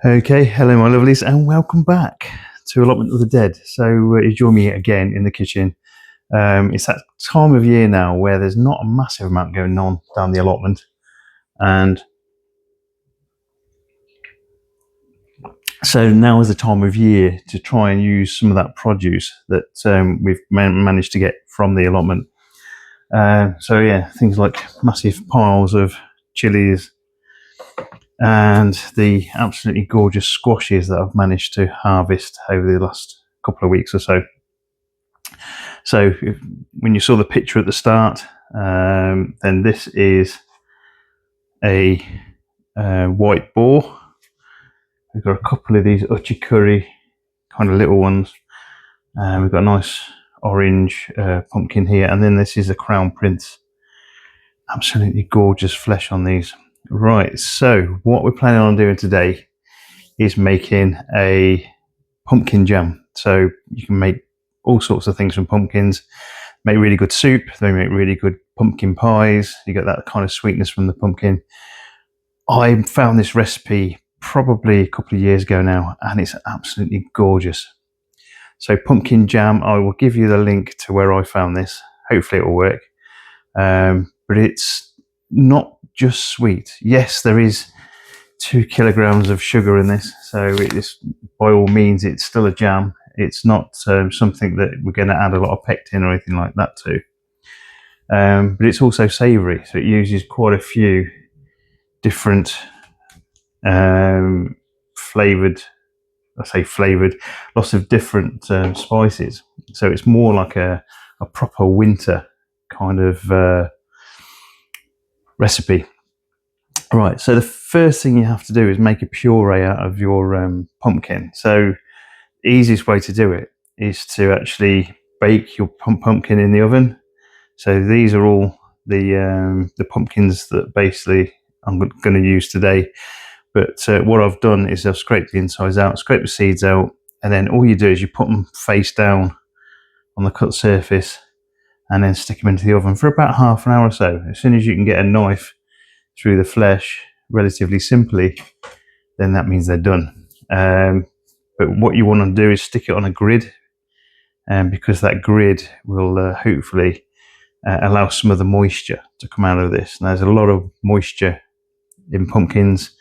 Okay, hello my lovelies and welcome back to Allotment of the Dead. So you join me again in the kitchen. It's that time of year now where there's not a massive amount going on down the allotment, and so now is the time of year to try and use some of that produce that we've managed to get from the allotment. So yeah, things like massive piles of chilies and the absolutely gorgeous squashes that I've managed to harvest over the last couple of weeks or so. So when you saw the picture at the start, then this is a white boar. We've got a couple of these uchikuri kind of little ones. We've got a nice orange pumpkin here, and then this is a crown prince. Absolutely gorgeous flesh on these. Right, so what we're planning on doing today is making a pumpkin jam. So you can make all sorts of things from pumpkins. Make really good soup. They make really good pumpkin pies. You get that kind of sweetness from the pumpkin. I found this recipe probably a couple of years ago now, and it's absolutely gorgeous. So pumpkin jam, I will give you the link to where I found this. Hopefully it will work. But it's not just sweet. Yes, there is 2 kilograms of sugar in this, so it is, by all means, it's still a jam. It's not something that we're going to add a lot of pectin or anything like that to. But it's also savoury, so it uses quite a few different flavoured, lots of different spices. So it's more like a proper winter kind of recipe. Right, so the first thing you have to do is make a puree out of your pumpkin. So the easiest way to do it is to actually bake your pumpkin in the oven. So these are all the pumpkins that basically I'm going to use today. But what I've done is I've scraped the insides out, scraped the seeds out, and then all you do is you put them face down on the cut surface and then stick them into the oven for about half an hour or so. As soon as you can get a knife through the flesh relatively simply, then that means they're done. But what you want to do is stick it on a grid, because that grid will hopefully allow some of the moisture to come out of this. And there's a lot of moisture in pumpkins,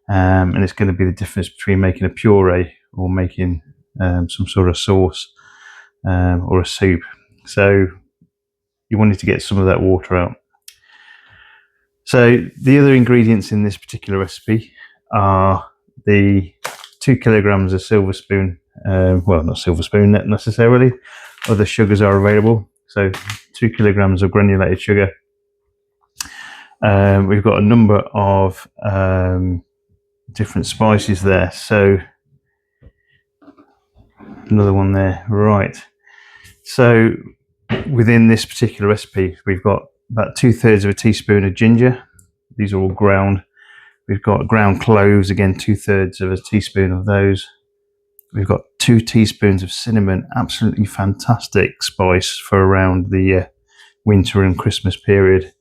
and it's going to be the difference between making a puree or making some sort of sauce or a soup. So you wanted to get some of that water out. So the other ingredients in this particular recipe are the 2 kilograms of silver spoon, well, not silver spoon necessarily, other sugars are available. So 2 kilograms of granulated sugar. We've got a number of different spices there. So another one there, right. So within this particular recipe, we've got about 2/3 of a teaspoon of ginger. These are all ground. We've got ground cloves, again 2/3 of a teaspoon of those. We've got 2 teaspoons of cinnamon, absolutely fantastic spice for around the winter and Christmas period.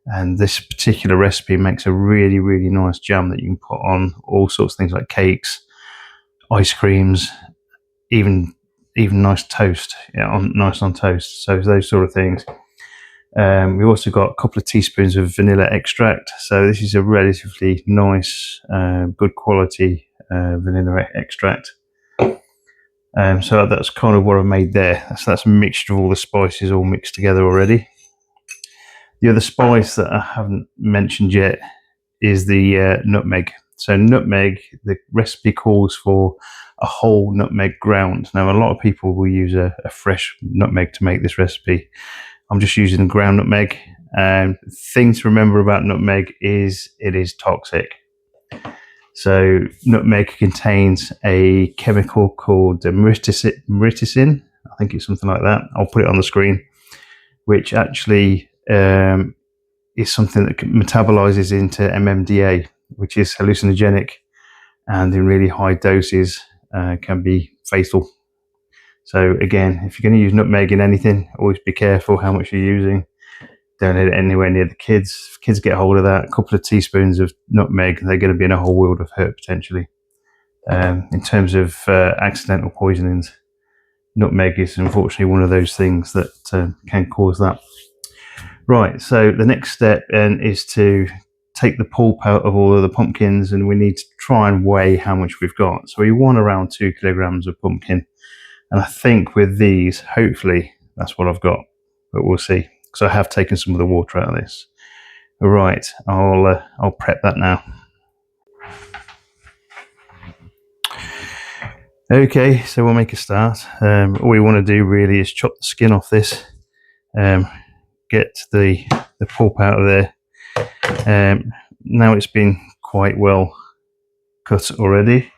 And this particular recipe makes a really, really nice jam that you can put on all sorts of things like cakes, ice creams, even nice toast, nice on toast. So those sort of things. We've also got a couple of teaspoons of vanilla extract. So this is a relatively nice, good quality vanilla extract. So that's kind of what I've made there. So that's a mixture of all the spices all mixed together already. The other spice that I haven't mentioned yet is the nutmeg. So nutmeg, the recipe calls for a whole nutmeg ground. Now a lot of people will use a fresh nutmeg to make this recipe. I'm just using ground nutmeg. And the thing to remember about nutmeg is it is toxic. So nutmeg contains a chemical called myriticin. I think it's something like that. I'll put it on the screen, which actually is something that metabolizes into MMDA, which is hallucinogenic, and in really high doses can be fatal. So again, if you're going to use nutmeg in anything, always be careful how much you're using. Don't let it anywhere near the kids. If kids get hold of that, a couple of teaspoons of nutmeg, they're going to be in a whole world of hurt potentially. In terms of accidental poisonings, nutmeg is unfortunately one of those things that can cause that. Right, so the next step then is to take the pulp out of all of the pumpkins, and we need to try and weigh how much we've got. So we want around 2 kilograms of pumpkin, and I think with these, hopefully that's what I've got, but we'll see, because I have taken some of the water out of this. Right, I'll prep that now. Okay, so we'll make a start. All we want to do really is chop the skin off this, get the pulp out of there. Now it's been quite well cut already.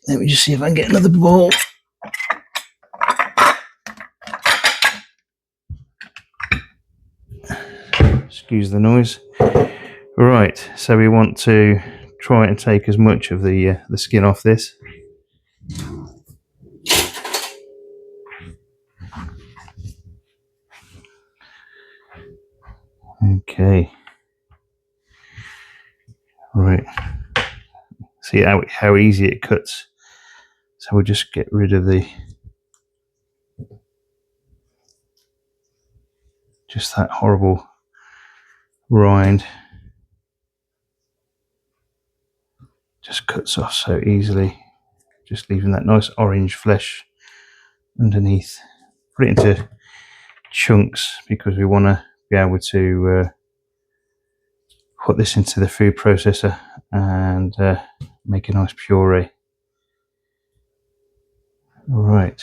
Let me just see if I can get another bowl. Excuse the noise. Right, so we want to try and take as much of the skin off this. Okay. Right. See how easy it cuts. So we'll just get rid of just that horrible rind. Just cuts off so easily. Just leaving that nice orange flesh underneath. Put it into chunks because we want to be able to put this into the food processor and make a nice puree. All right.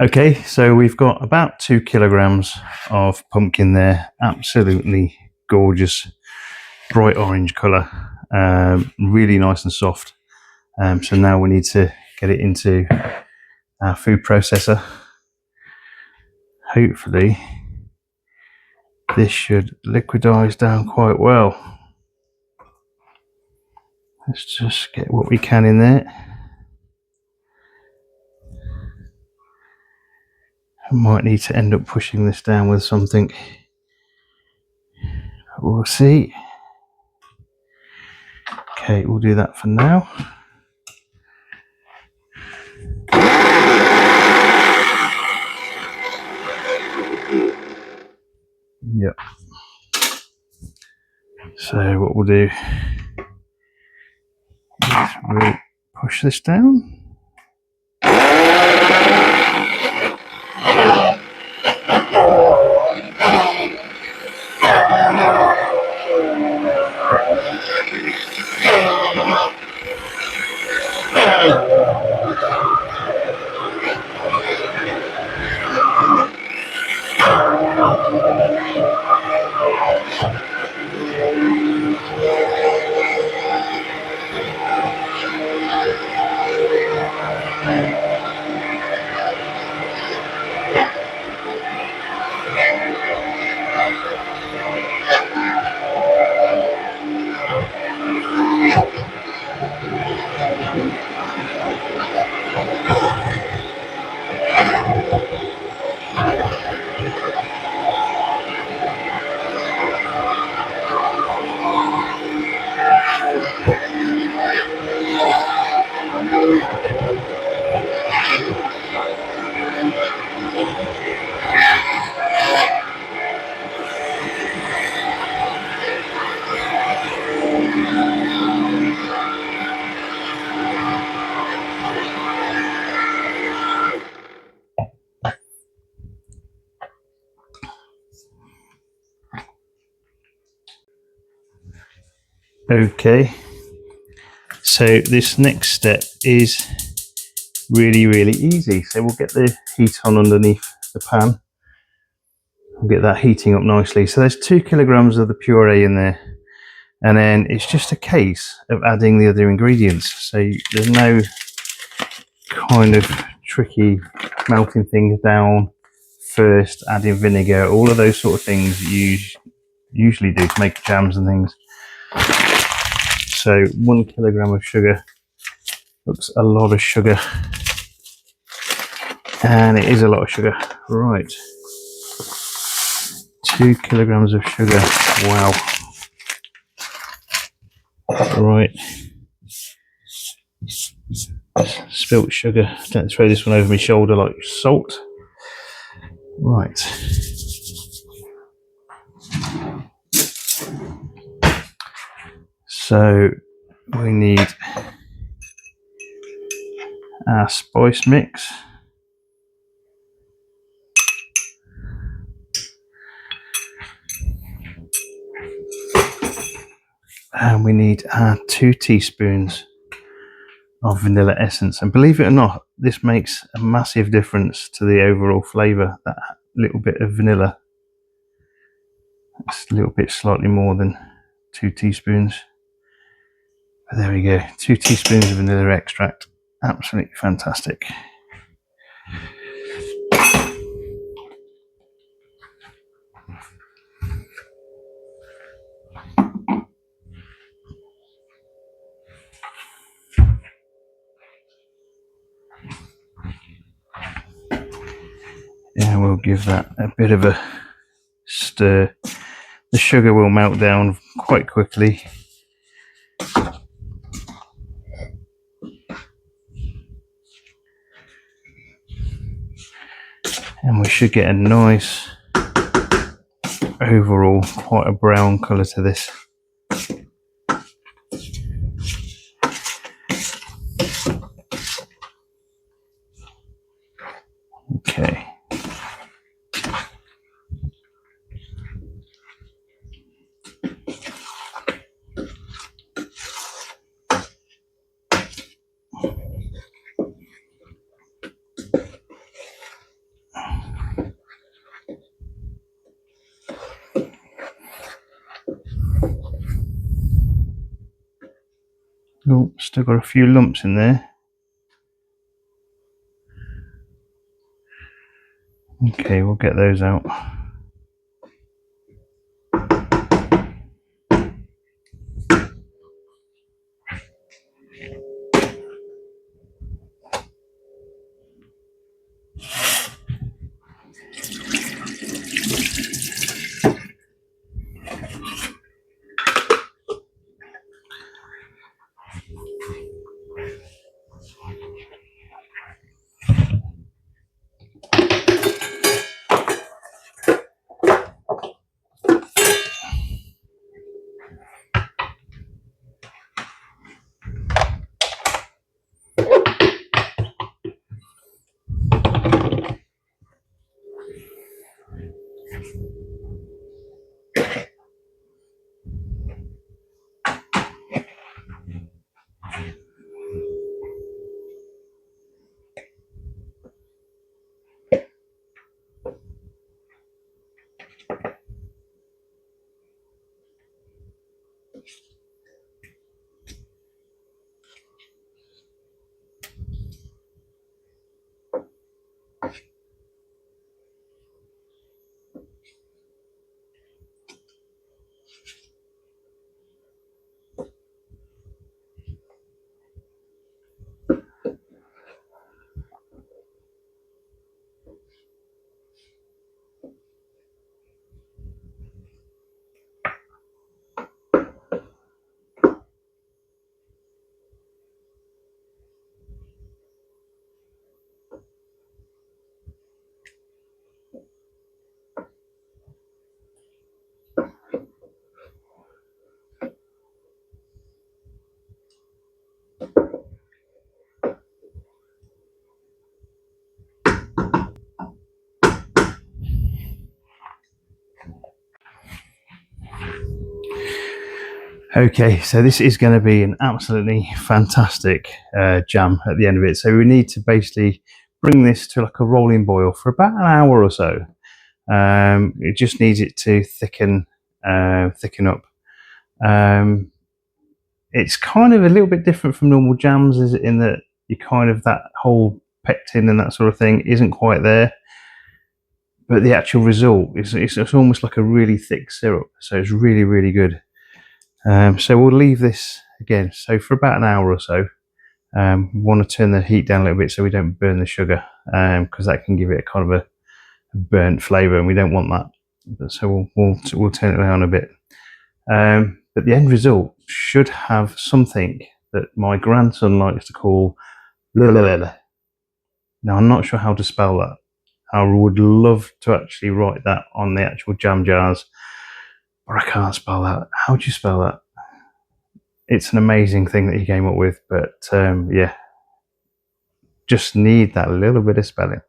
Okay, so we've got about 2 kilograms of pumpkin there. Absolutely gorgeous, bright orange colour, really nice and soft. So now we need to get it into our food processor. Hopefully this should liquidize down quite well. Let's just get what we can in there. I might need to end up pushing this down with something. We'll see. Okay, we'll do that for now. Yep. So what we'll do is we'll push this down. Okay, so this next step is really easy. So we'll get the heat on underneath the pan. We'll get that heating up nicely. So there's 2 kilograms of the puree in there, and then it's just a case of adding the other ingredients. So there's no kind of tricky melting things down first, adding vinegar, all of those sort of things that you usually do to make jams and things. So 1 kilogram of sugar looks a lot of sugar, and it is a lot of sugar. Right, 2 kilograms of sugar. Wow. Right, spilt sugar. Don't throw this one over my shoulder like salt. Right, so we need our spice mix. And we need our 2 teaspoons of vanilla essence. And believe it or not, this makes a massive difference to the overall flavour, that little bit of vanilla. It's a little bit slightly more than 2 teaspoons. But there we go, 2 teaspoons of vanilla extract. Absolutely fantastic. And we'll give that a bit of a stir. The sugar will melt down quite quickly. And we should get a nice overall, quite a brown colour to this. Okay. Oh, still got a few lumps in there. Okay, we'll get those out. Okay, so this is going to be an absolutely fantastic jam at the end of it. So we need to basically bring this to like a rolling boil for about an hour or so. It just needs it to thicken up. It's kind of a little bit different from normal jams, is it, in that you kind of, that whole pectin and that sort of thing isn't quite there. But the actual result is it's almost like a really thick syrup. So it's really, really good. So we'll leave this again. So for about an hour or so, we want to turn the heat down a little bit so we don't burn the sugar, because that can give it a kind of a burnt flavour, and we don't want that. So we'll turn it down a bit. But the end result should have something that my grandson likes to call "lululele." Now I'm not sure how to spell that. I would love to actually write that on the actual jam jars, but I can't spell that. How do you spell that? It's an amazing thing that he came up with, but yeah, just need that little bit of spelling.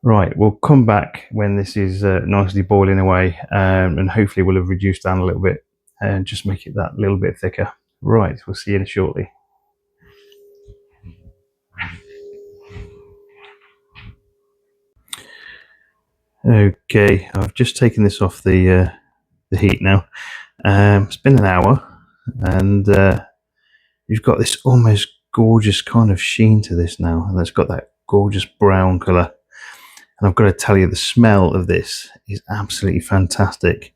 Right, we'll come back when this is nicely boiling away, and hopefully we'll have reduced down a little bit and just make it that little bit thicker. Right, we'll see you shortly. Okay, I've just taken this off the heat now. It's been an hour, and you've got this almost gorgeous kind of sheen to this now, and it's got that gorgeous brown colour. And I've got to tell you, the smell of this is absolutely fantastic.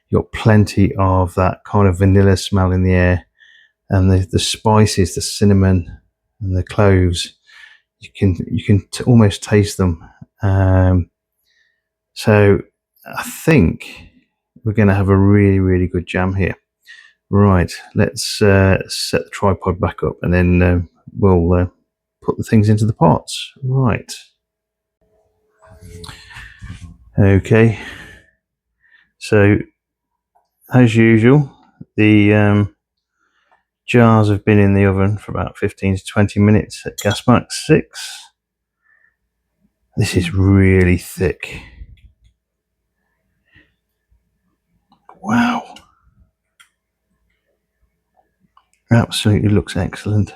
You've got plenty of that kind of vanilla smell in the air, and the spices, the cinnamon and the cloves, you can almost taste them. So I think we're going to have a really, really good jam here. Right, let's set the tripod back up, and then we'll put the things into the pots. Right. Okay. So, as usual, the jars have been in the oven for about 15 to 20 minutes at gas max 6. This is really thick. Wow. Absolutely looks excellent.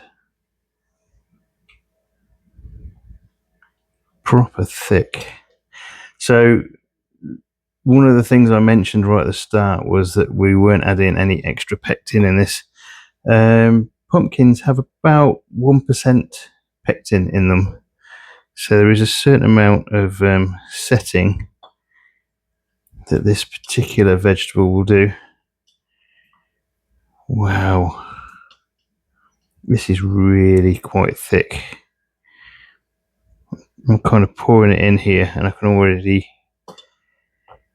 Proper thick. So one of the things I mentioned right at the start was that we weren't adding any extra pectin in this. Pumpkins have about 1% pectin in them, so there is a certain amount of setting that this particular vegetable will do. Wow, this is really quite thick. I'm kind of pouring it in here, and I can already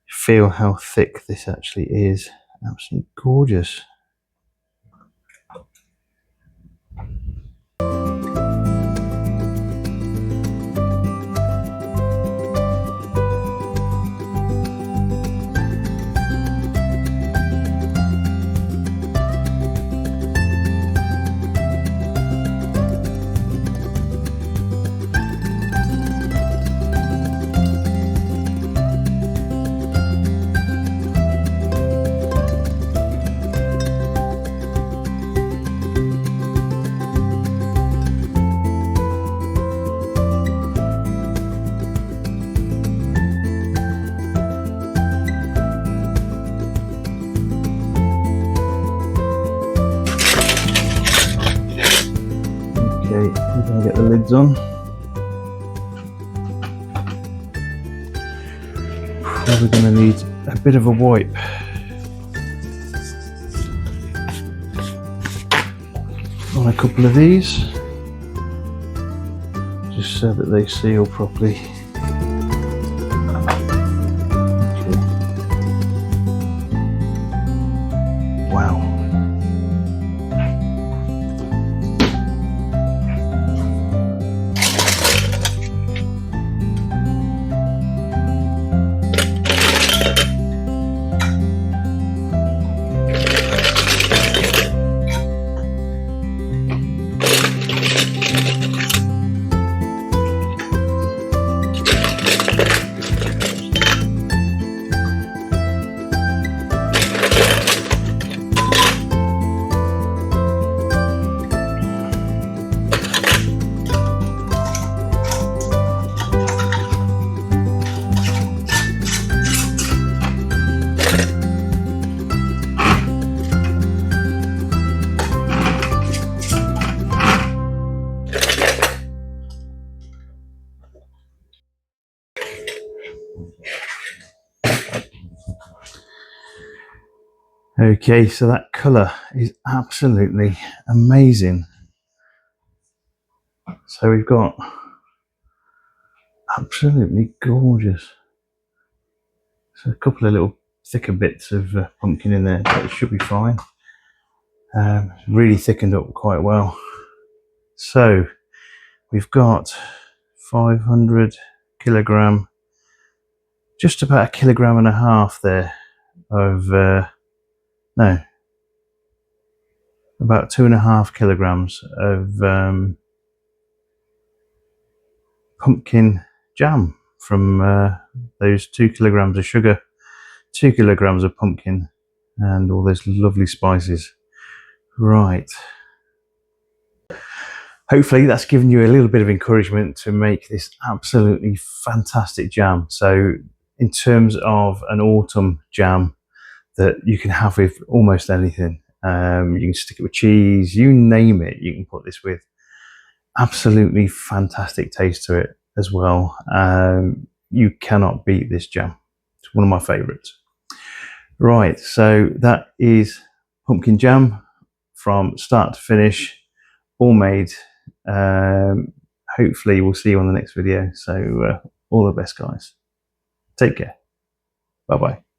feel how thick this actually is. Absolutely gorgeous. Okay, we're going to get the lids on. Probably going to need a bit of a wipe. On a couple of these, just so that they seal properly. Okay. Wow. Okay, so that colour is absolutely amazing. So we've got absolutely gorgeous. So a couple of little thicker bits of pumpkin in there, so it should be fine. Really thickened up quite well. So we've got 500 kilogram, just about a kilogram and a half there of no, about 2.5 kilograms of pumpkin jam from those 2 kilograms of sugar, 2 kilograms of pumpkin, and all those lovely spices. Right. Hopefully that's given you a little bit of encouragement to make this absolutely fantastic jam. So in terms of an autumn jam that you can have with almost anything, you can stick it with cheese, you name it, you can put this with. Absolutely fantastic taste to it as well. You cannot beat this jam. It's one of my favorites. Right, so that is pumpkin jam from start to finish, all made. Hopefully we'll see you on the next video. So all the best, guys. Take care. Bye bye.